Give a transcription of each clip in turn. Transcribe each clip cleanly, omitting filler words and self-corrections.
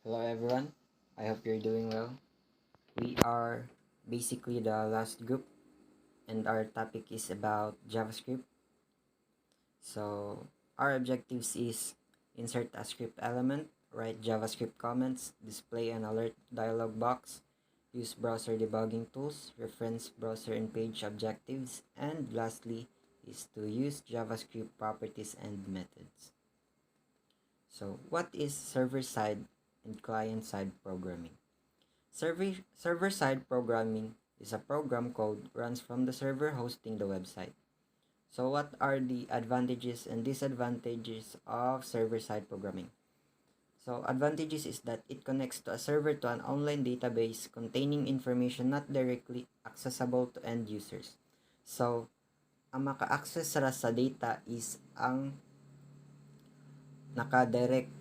Hello everyone, I hope you're doing well. We are basically the last group and our topic is about JavaScript. So our objectives is insert a script element, write JavaScript comments, display an alert dialog box, use browser debugging tools, reference browser and page objectives, and lastly is to use JavaScript properties and methods. So what is server-side and client-side programming? Server-side programming is a program code runs from the server hosting the website. So what are the advantages and disadvantages of server-side programming? So advantages is that it connects to a server to an online database containing information not directly accessible to end users. So ang maka-access sa data is ang naka-direct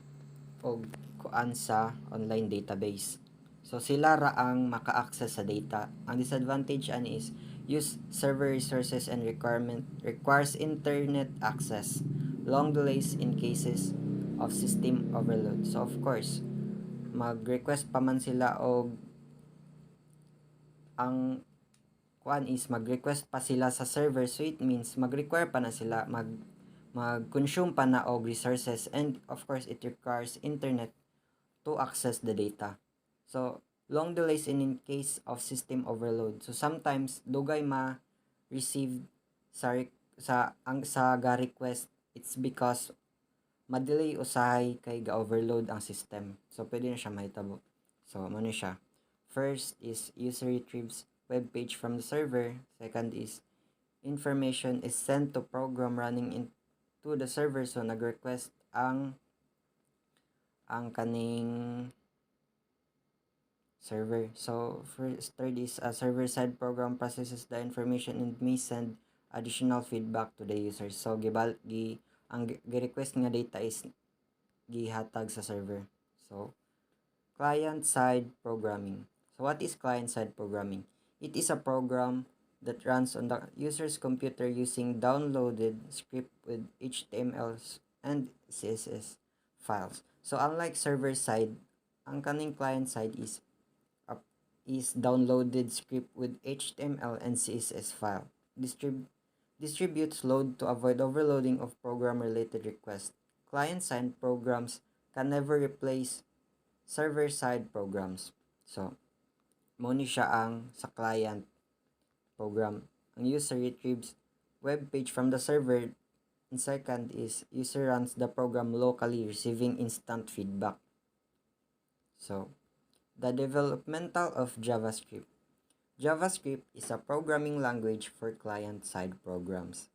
o kuan sa online database. So sila ra ang maka-access sa data. Ang disadvantage is use server resources and requires internet access. Long delays in cases of system overload. So of course, mag-request pa man sila og ang kuan is mag-request pa sila sa server, so it means mag-require pa na sila mag-consume pa na og resources, and of course it requires internet to access the data. So long delays in case of system overload. So sometimes dugay ma-receive sa ga request, it's because madelay usahay kay ga-overload ang system. So pwede na siya mahitabo. So ano siya? First is user retrieves web page from the server. Second is information is sent to program running into the server. So nag-request ang kaning server. So third is a server-side program processes the information and may send additional feedback to the user. So ang gi-request nga data is gihatag sa server. So client-side programming. So what is client-side programming? It is a program that runs on the user's computer using downloaded script with HTML and CSS files. So unlike server-side, ang kaning client-side is downloaded script with HTML and CSS file. Distributes load to avoid overloading of program-related requests. Client-side programs can never replace server-side programs. So, mo ni siya ang sa client program. Ang user retrieves web page from the server. And second is user runs the program locally, receiving instant feedback. So, the developmental of JavaScript. JavaScript is a programming language for client-side programs.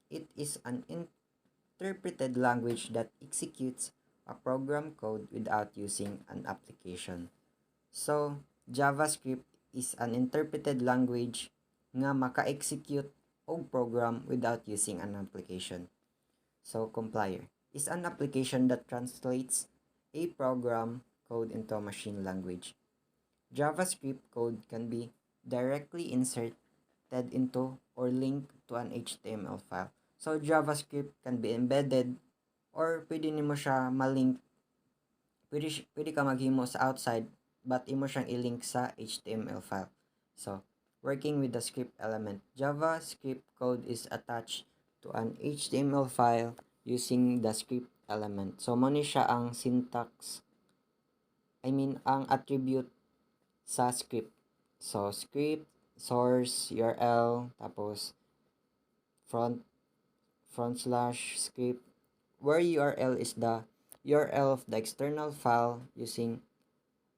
It is an interpreted language that executes a program code without using an application. So, JavaScript is an interpreted language nga maka-execute og program without using an application. So, compiler is an application that translates a program code into a machine language. JavaScript code can be directly inserted into or linked to an HTML file. So, JavaScript can be embedded or pwede nimo siya malink. Pwede ka maghimo sa outside but imo siyang i-link sa HTML file. So, working with the script element. JavaScript code is attached to an HTML file using the script element. So, mo ni siya ang syntax, ang attribute sa script. So, script, source, URL, tapos front slash script, where URL is the URL of the external file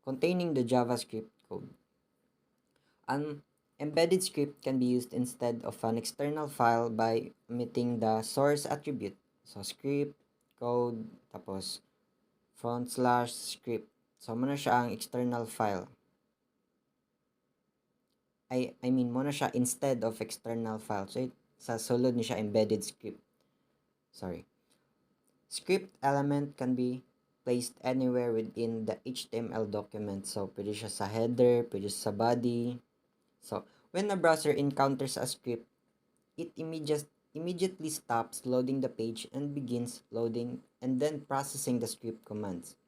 containing the JavaScript code. An embedded script can be used instead of an external file by omitting the source attribute. So, script, code, tapos front slash script. So, muna siya ang external file. Muna siya instead of external file. So, sa sulod ni siya embedded script. Sorry. Script element can be placed anywhere within the HTML document. So, pwede siya sa header, pwede siya sa body. So, when a browser encounters a script, it immediately stops loading the page and begins loading and then processing the script commands.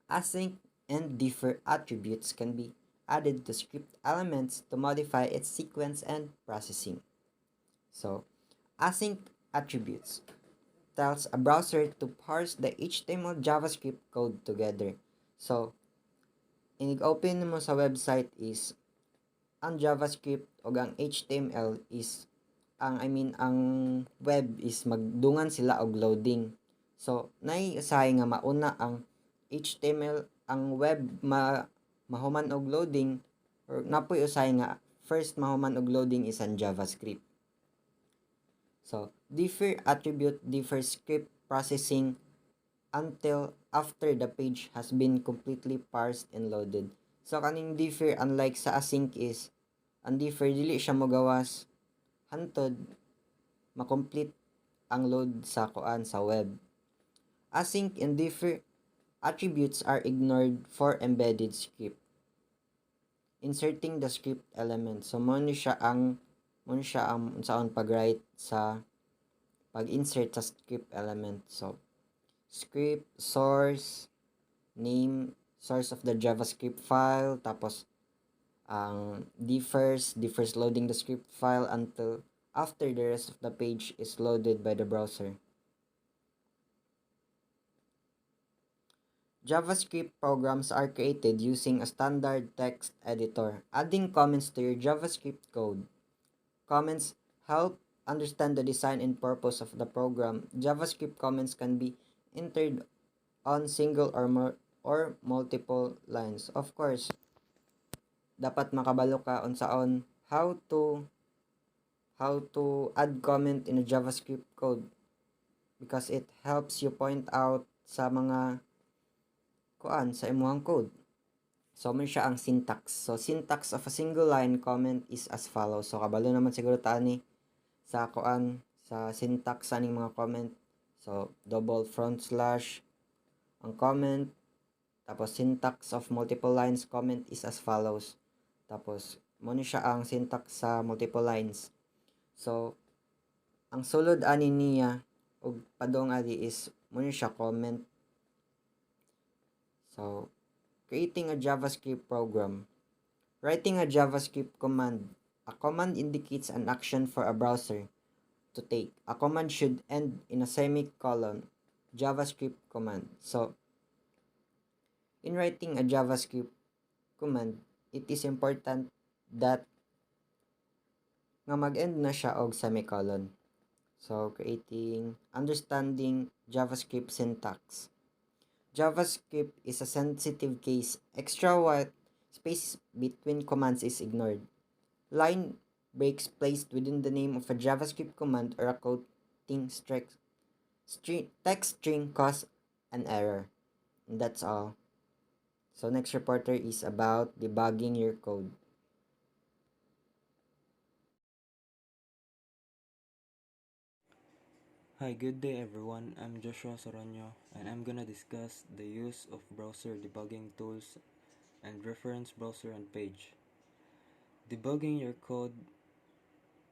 Async and defer attributes can be added to script elements to modify its sequence and processing. So, async attributes tells a browser to parse the HTML JavaScript code together. So, inig-open mo sa website is ang JavaScript o ang HTML is ang web is magdungan sila og loading. So, usahay nga mauna ang HTML, ang web mahuman og loading, or napoy usahay nga first mahuman og loading is ang JavaScript. So, differ attribute differ script processing until after the page has been completely parsed and loaded. So, kaning differ unlike sa async is, ang differ dili siya mogawas hantod makomplete ang load sa web. Async and differ attributes are ignored for embedded script. Inserting the script element. So, mo siya ang unsaon pag-write sa pag-insert sa script element. So, script, source, name, source of the JavaScript file, tapos ang differs loading the script file until after the rest of the page is loaded by the browser. JavaScript programs are created using a standard text editor. Adding comments to your JavaScript code. Comments help understand the design and purpose of the program. JavaScript comments can be entered on single or multiple lines. Of course, dapat makabalo ka unsaon how to add comment in a JavaScript code because it helps you point out sa mga sa imuhang code. So, man siya ang syntax. So, syntax of a single line comment is as follows. So, kabalo naman siguro tani sa sa syntax sa aning mga comment. So, double front slash ang comment. Tapos, syntax of multiple lines comment is as follows. Tapos, mo ni siya ang syntax sa multiple lines. So, ang sulod ani niya ug padong ali is mo ni siya comment. So, creating a JavaScript program. Writing a JavaScript command. A command indicates an action for a browser to take. A command should end in a semicolon. JavaScript command. So, in writing a JavaScript command, it is important that nga mag-end na siya og semicolon. So, understanding JavaScript syntax. JavaScript is a sensitive case. Extra white space between commands is ignored. Line breaks placed within the name of a JavaScript command or a quoting text string cause an error. And that's all. So next reporter is about debugging your code. Hi, good day everyone. I'm Joshua Soronio and I'm gonna discuss the use of browser debugging tools and reference browser and page. Debugging your code.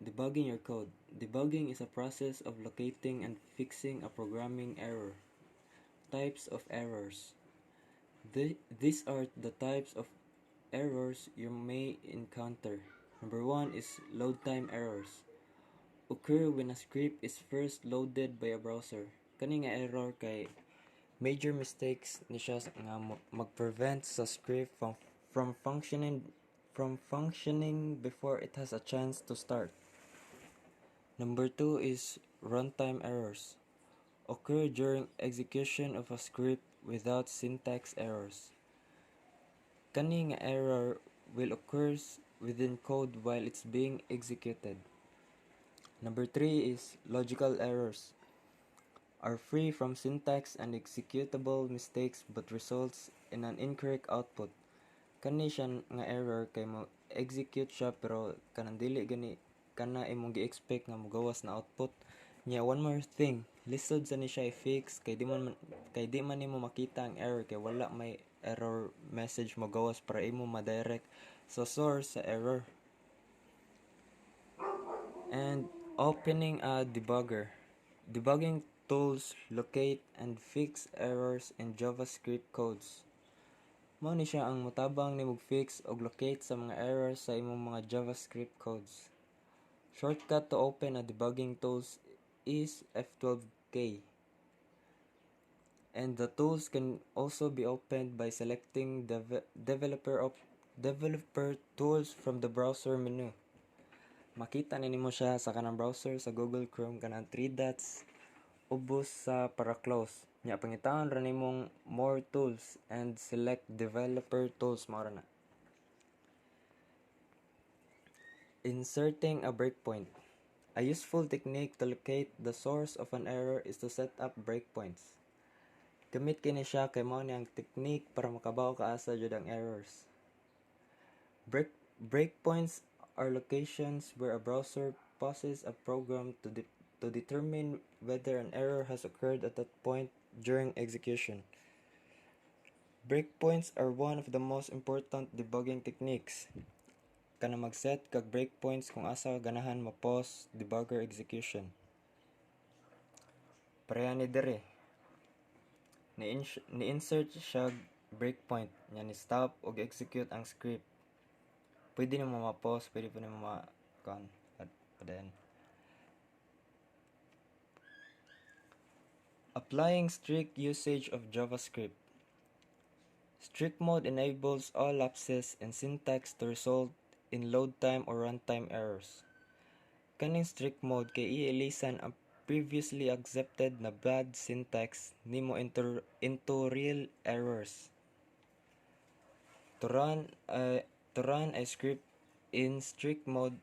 Debugging is a process of locating and fixing a programming error. Types of errors. These are the types of errors you may encounter. Number 1 is load time errors. Occur when a script is first loaded by a browser. Kani nga error kay major mistakes ni siya nga mag-prevent sa script from functioning before it has a chance to start. Number 2 is runtime errors. Occur during execution of a script without syntax errors. Kani nga error will occur within code while it's being executed. Number 3 is logical errors. Are free from syntax and executable mistakes but results in an incorrect output. Kani siya nga error kay mo execute siya pero kanang dili gani kana imong gi-expect nga mogawas na output. Nya one more thing, lisod sa ni siya i-fix kay di man nimo makita ang error kay wala may error message mogawas para imo ma-direct sa source sa error. And opening a debugger. Debugging tools locate and fix errors in JavaScript codes. Mao ni siya ang mutabang nimog fix og locate sa mga errors sa imong mga JavaScript codes. Shortcut to open a debugging tools is F12K. And the tools can also be opened by selecting developer tools from the browser menu. Makita nimo siya sa kanang browser sa Google Chrome kanang 3 dots ubos sa para close. Nya pangitaon ra nimong more tools and select developer tools mao ra na. Inserting a breakpoint. A useful technique to locate the source of an error is to set up breakpoints. Gamit kini siya kay mao ni ang technique para makabaw kaasa jud ang errors. Breakpoints are locations where a browser pauses a program to determine whether an error has occurred at that point during execution. Breakpoints are one of the most important debugging techniques. Kana mag-set kag breakpoints kung asa ganahan ma-pause debugger execution. Pareha ni dire. Ni-insert siya breakpoint nya ni stop og execute ang script. Pwede nimo ma-pause, pwede pa nimo ma-con at then. Applying strict usage of JavaScript. Strict mode enables all lapses in syntax to result in load time or runtime errors. Kaning strict mode kay iilisan ang previously accepted na bad syntax nimo into real errors. To run a script in strict mode,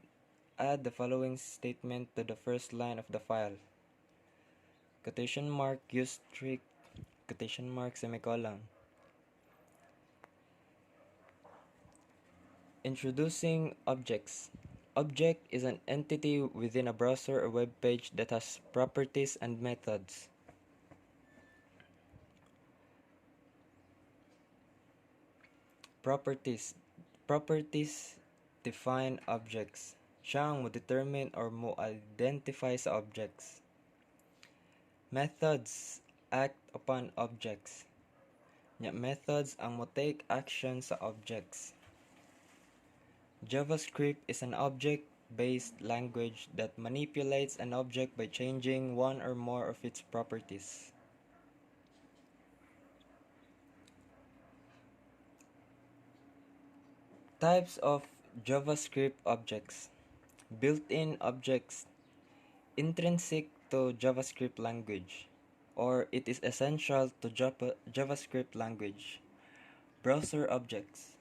add the following statement to the first line of the file. Quotation mark use strict quotation mark semicolon. Introducing objects. Object is an entity within a browser or web page that has properties and methods. Properties define objects. Siya ang mo-determine or mo-identify sa objects. Methods act upon objects. Nya methods ang mo-take action sa objects. JavaScript is an object-based language that manipulates an object by changing one or more of its properties. Types of JavaScript objects. Built-in objects. Intrinsic to JavaScript language, or it is essential to JavaScript language. Browser objects.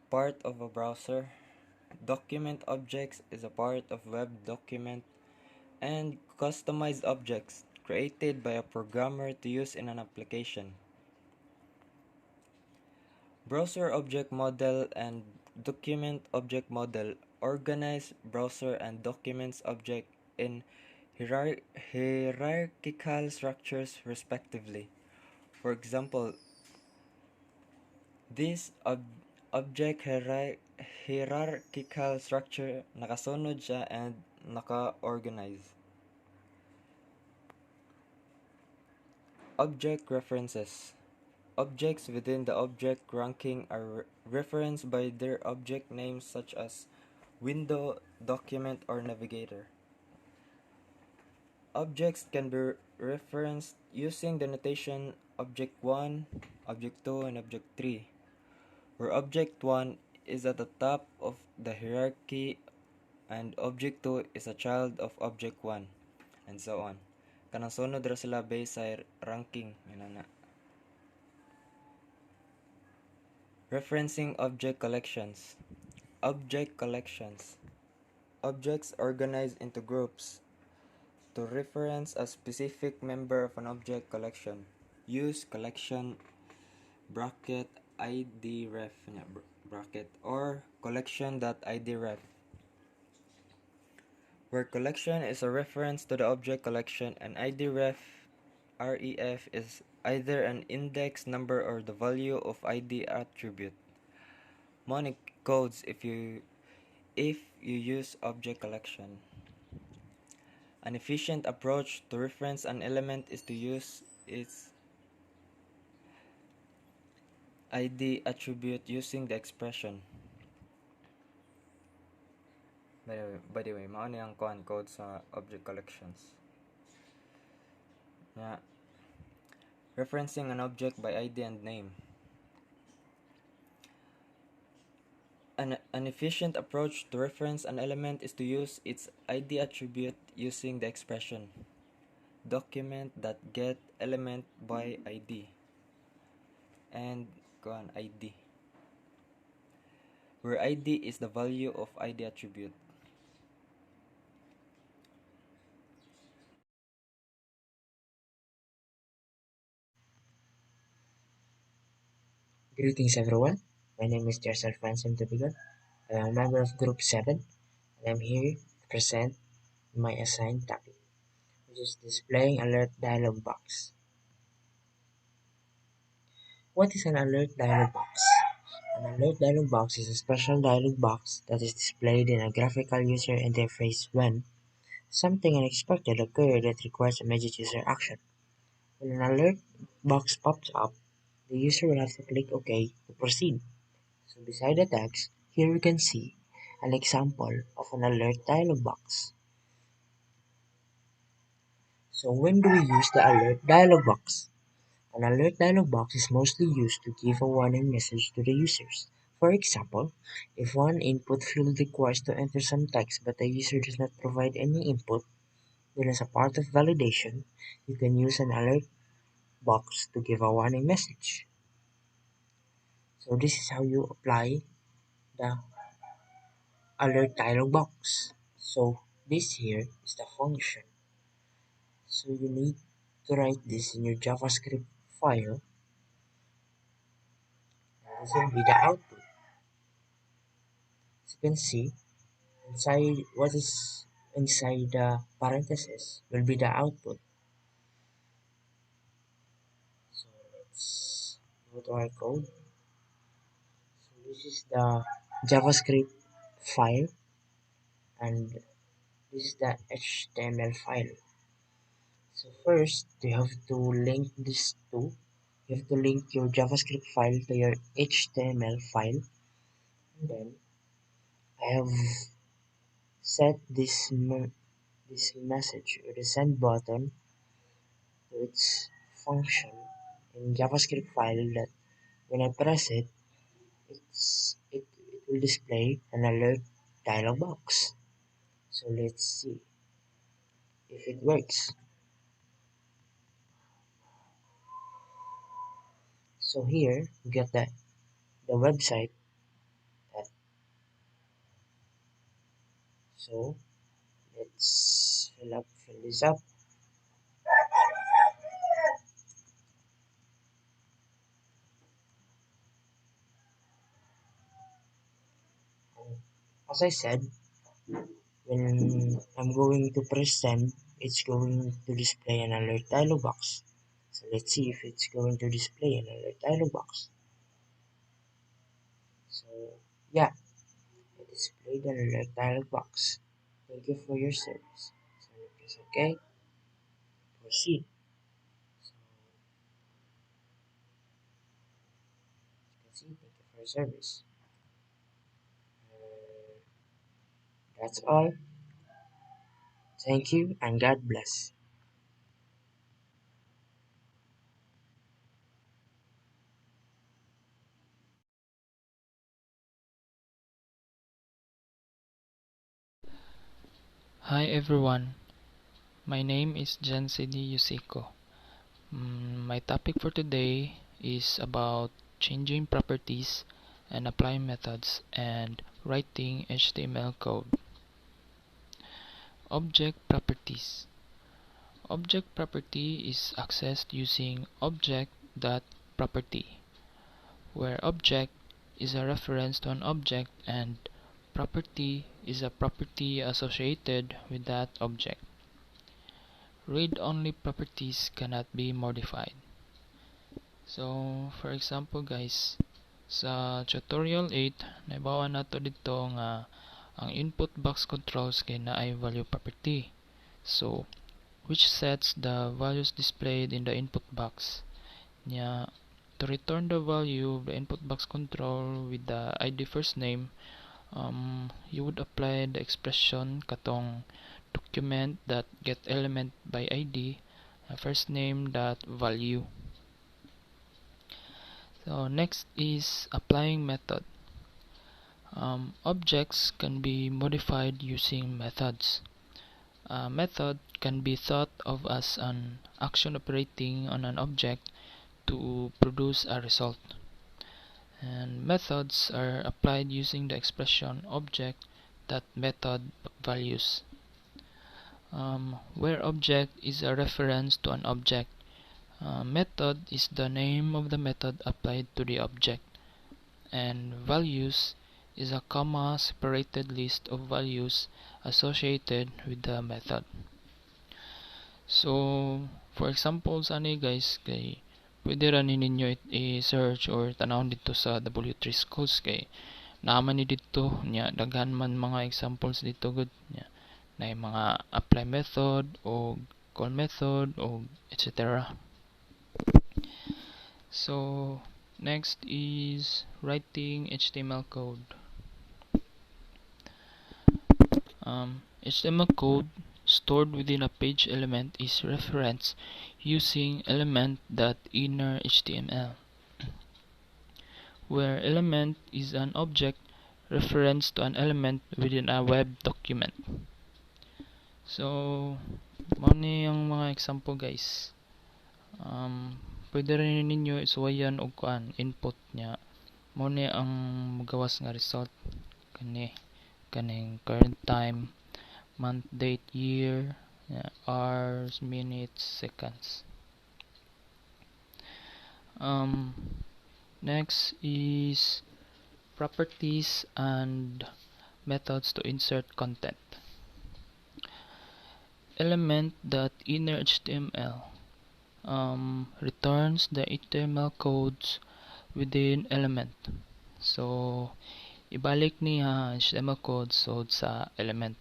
Part of a browser. Document objects is a part of web document. And customized objects created by a programmer to use in an application. Browser object model and document object model organize browser and documents object in hierarchical structures respectively. For example, this object hierarchical structure nakasunod siya and naka-organize. Object references. Objects within the object ranking are referenced by their object names such as window, document, or navigator. Objects can be referenced using the notation object 1, object 2, and object 3, where object 1 is at the top of the hierarchy and object 2 is a child of object 1, and so on. Kanang sunod ra sila based sa ranking. Yan na. Referencing object collections. Object collections. Objects organized into groups to reference a specific member of an object collection. Use collection bracket idref bracket or collection.idref, where collection is a reference to the object collection and idref is either an index number or the value of id attribute. Monic codes if you use object collection. An efficient approach to reference an element is to use its ID attribute using the expression. By the way, mao ni ang code sa object collections. Nga, referencing an object by ID and name. An efficient approach to reference an element is to use its ID attribute using the expression document that get element by ID and ID, where ID is the value of ID attribute. Greetings everyone, my name is Jersel Franson Tubigan. I am a member of Group 7 and I'm here to present my assigned topic, which is displaying alert dialog box. What is an alert dialog box? An alert dialog box is a special dialog box that is displayed in a graphical user interface when something unexpected occurs that requires immediate user action. When an alert box pops up, the user will have to click OK to proceed. So beside the text, here we can see an example of an alert dialog box. So when do we use the alert dialog box? An alert dialog box is mostly used to give a warning message to the users. For example, if one input field requires to enter some text but the user does not provide any input, then as a part of validation, you can use an alert box to give a warning message. So this is how you apply the alert dialog box. So this here is the function. So you need to write this in your JavaScript file, and this will be the output. As you can see, inside what is inside the parentheses will be the output. So let's go to our code. So this is the JavaScript file and this is the HTML file. So first you have to link these two. You have to link your JavaScript file to your HTML file, and then I have set this message or the send button to its function in JavaScript file that when I press it, it will display an alert dialog box. So let's see if it works. So here we get the website that, so let's fill this up. And as I said, when I'm going to press send, it's going to display an alert dialog box. So let's see if it's going to display an alert dialog box. So yeah, it displayed an alert dialog box. Thank you for your service. So press OK, proceed. So as you can see, thank you for your service. That's all. Thank you and God bless. Hi everyone, my name is Jansidi Yusiko. My topic for today is about changing properties and applying methods and writing HTML code. Object properties. Object property is accessed using object.property, where object is a reference to an object and property is a property associated with that object. Read-only properties cannot be modified. So, for example guys, sa tutorial 8, naibawa nato dito nga ang input box controls kay naay value property. So, which sets the values displayed in the input box. Nya, to return the value of the input box control with the ID first name, you would apply the expression katong document that get element by ID first name dot value. So next is applying method. Objects can be modified using methods. A method can be thought of as an action operating on an object to produce a result. And methods are applied using the expression object that method values. Where object is a reference to an object, method is the name of the method applied to the object, and values is a comma separated list of values associated with the method. So, for example, ani guys, kay pwede ra ninyo i-search or tanawon dito sa W3 schools kay naman ni dito nya daghan man mga examples dito good nya na mga apply method o call method o etc. So, next is writing HTML code. HTML code stored within a page element is referenced using element.inner HTML, where element is an object reference to an element within a web document. So, mao ni ang mga example guys. Pwede rin ninyo isuwayan og kuan input niya. Mao ni ang magawas nga result kaning current time, month, date, year, hours, minutes, seconds. Next is properties and methods to insert content. Element.inner HTML returns the HTML codes within element. So, ibalik niya HTML code sa element.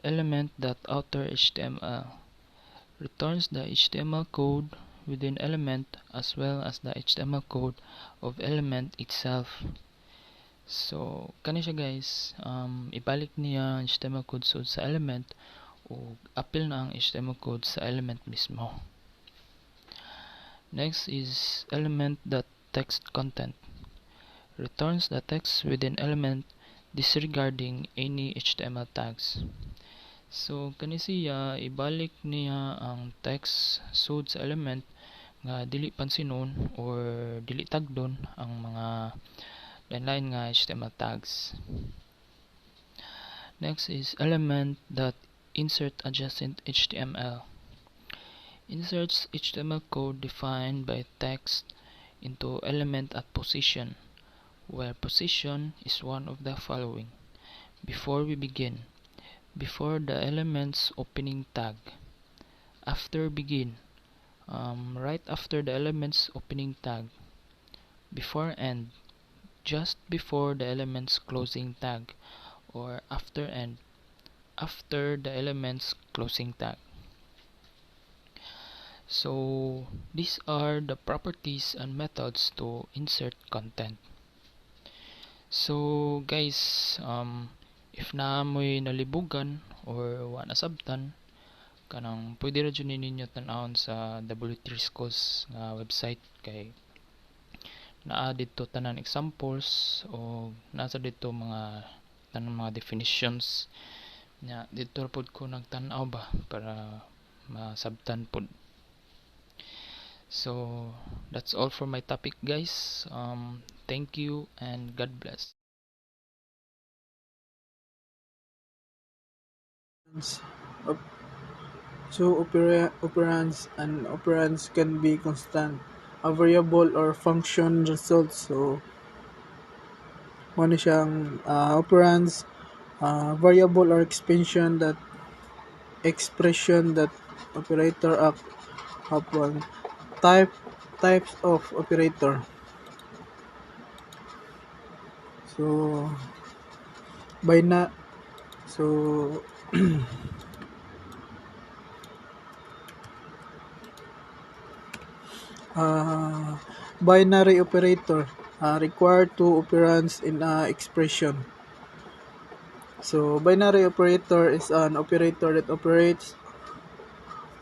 Element.outer HTML returns the HTML code within element as well as the HTML code of element itself. So, kani siya guys, ibalik niya HTML code sa element o apil na ang HTML code sa element mismo. Next is element.text content returns the text within element disregarding any HTML tags. So, kani siya, ibalik niya ang text sud sa element nga dili pansinon or dili tagdon ang mga line nga HTML tags. Next is element.insert adjacent HTML. Inserts HTML code defined by text into element at position, where position is one of the following. Before we begin, before the element's opening tag, after begin, right after the element's opening tag, before end, just before the element's closing tag, or after end, after the element's closing tag. So, these are the properties and methods to insert content. So, guys, if na mo'y nalibugan or wala sabtan, kanang pwede ra dyan ninyo tanawon sa W3 Schools nga website kay naa dito tanan examples o nasa dito mga tanan mga definitions nya dito pod ko nagtan-aw ba para masabtan pod. So that's all for my topic guys. Thank you and God bless. So operands and operands can be constant, a variable or function results. So mo siyang operands, variable or expression that operator act upon types of operator. So by na so uh, binary operator require two operands in a expression. So binary operator is an operator that operates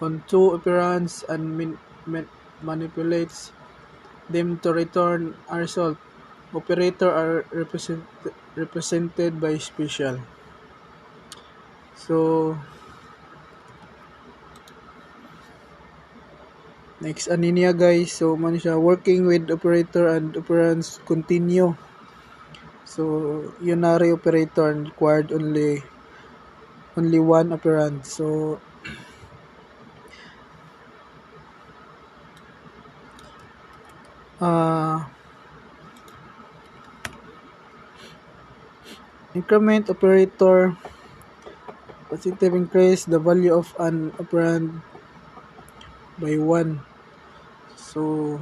on two operands and manipulates them to return a result. Operator are represented by special. So next ano niya guys, so man siya working with operator and operands continue. So unary operator required only one operand. So uh, increment operator positive increase the value of an operand by 1. So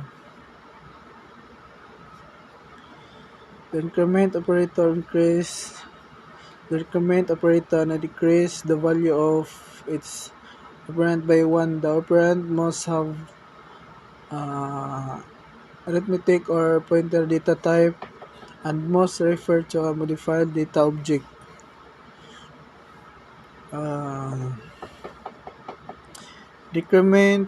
the increment operator increase the increment operator na decrease the value of its operand by 1. The operand must have uh, arithmetic or pointer data type and must refer to a modified data object. Decrement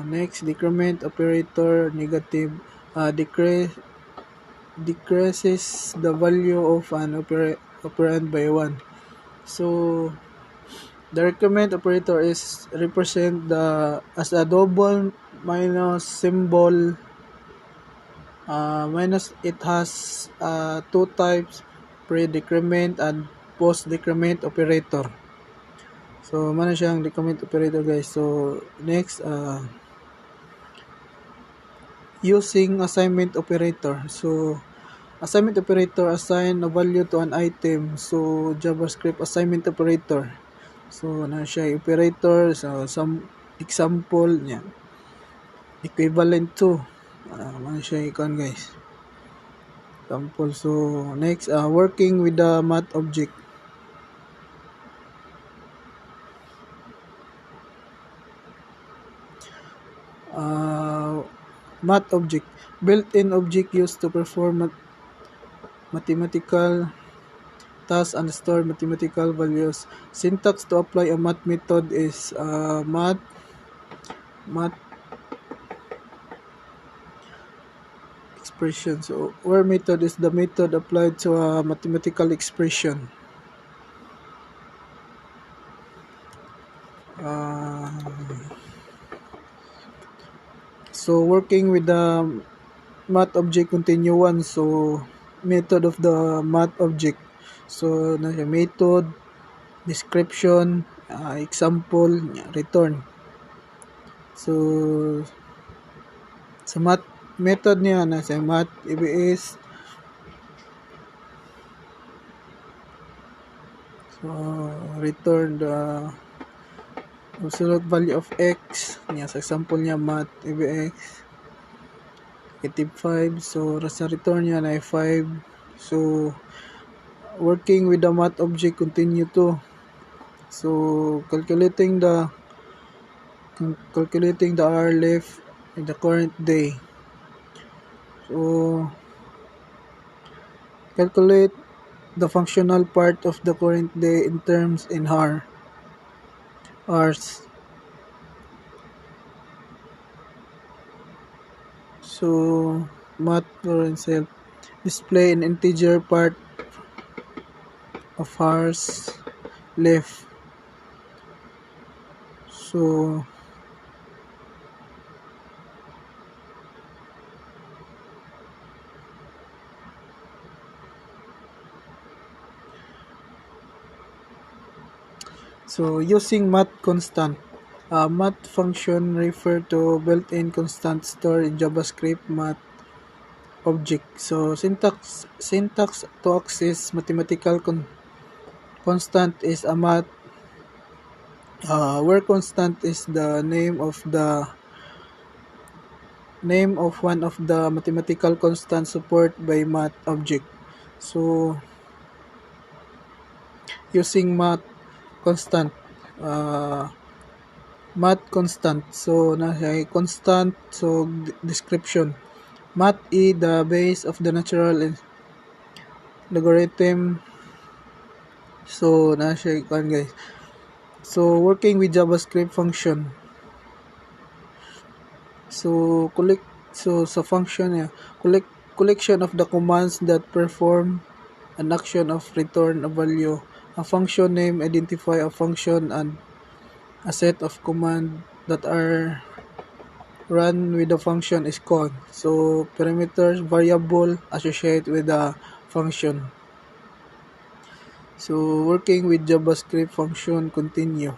next decrement operator negative decreases the value of an operand by 1. So the decrement operator is represent the as a double minus symbol minus it has two types pre-decrement and post-decrement operator. So mana siyang decrement operator guys. So next using assignment operator. So assignment operator assign a value to an item. So JavaScript assignment operator. So na siya operator so some example niya equivalent to ano siya ikon guys. Example. So next working with the math object. Math object built-in object used to perform mathematical tasks and store mathematical values. Syntax to apply a math method is math expression. So where method is the method applied to a mathematical expression. So working with the math object continue one. So method of the math object. So na siya method, description, example, return. So sa math method niya na sa math EBS. So return the absolute value of x niya sa example niya math EBX -5. So sa return niya na 5. So working with the math object continue to. So calculating the hour left in the current day. So calculate the functional part of the current day in terms in hours. So math for itself display an integer part of hours left. So using math constant. Math function refer to built-in constant stored in JavaScript math object. So syntax to access mathematical constant is a math where constant is the name of one of the mathematical constant support by math object. So using constant uh, math constant. So na siya ay constant, so description. Math is the base of the natural logarithm. So na siya kan guys. So working with JavaScript function. So sa function niya, collection of the commands that perform an action of return a value. A function name identify a function and a set of commands that are run with the function is called. So parameters variable associated with the function. So working with JavaScript function continue.